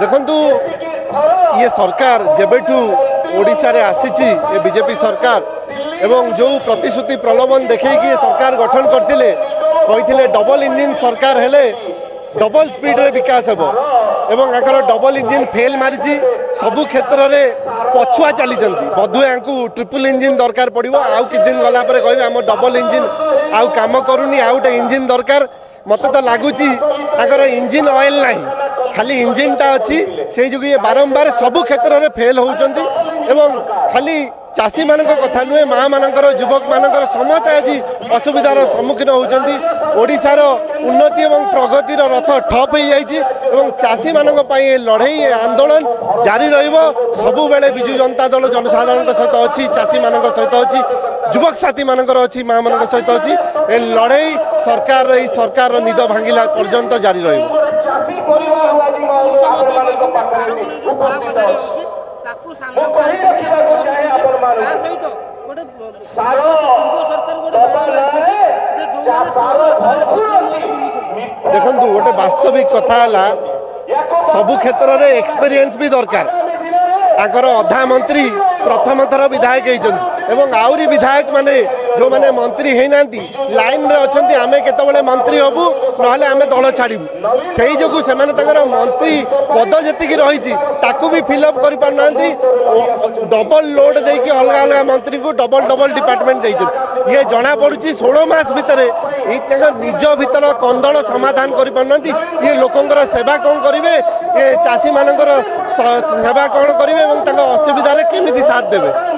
देखु ये सरकार जेबेठू ओडिशा रे आसीची ये बीजेपी सरकार एवं जो प्रतिश्रुति प्रलोभन देखिए ये सरकार गठन करथिले कहिथिले डबल इंजिन सरकार हेले डबल स्पीड रे विकास हेबो एवं आकर डबल इंजिन फेल मारिची सबु क्षेत्र रे पछुआ चली जंती बधु यांकू ट्रिपल इंजिन दरकार पड़िबो आउ कि दिन गला पर कहबे हम डबल इंजिन आउ काम करूनी आउटे इंजिन दरकार मत तो लगुच इंजिन ऑयल ना खाली इंजिन टा अच्छी से जो ये बारंबार सबु क्षेत्र में फेल होती खाली चाषी मान कथा नुहे माँ मानकर युवक मानकर समस्त आज असुविधार सम्मुखीन होती ओडिशार उन्नति और प्रगतिर रथ ठप हो जाए चाषी मान लड़ई आंदोलन जारी रबु बेले विजु जनता दल जनसाधारण सहित अच्छी चाषी मान सहित अच्छी युवक साथी मानकर अच्छी माँ मान सहित अच्छी ए लड़ई सरकार निद भांगिला पर्यंत जारी रही देखु गोटे वास्तविक कथा सबु क्षेत्र में एक्सपीरियंस भी दरकार आगर अधा मंत्री प्रथम थर विधायक एवं आउरी विधायक माने जो माने मंत्री होना लाइन रे अच्छा आम केतबले मंत्री हबू ना आम दल छाड़ू से जो से मंत्री पद जी रही भी फिलअप कर पारना डबल लोड देकी अलग अलग मंत्री को डबल डबल डिपार्टमेंट देते ये जना पड़ी 16 मास भितर निज भीतर कंदल समाधान कर पारना ये लोकंर सेवा कौन करेंगे ये चाषी मानकर सेवा कौन करेंगे असुविधा केमी साथ देवे।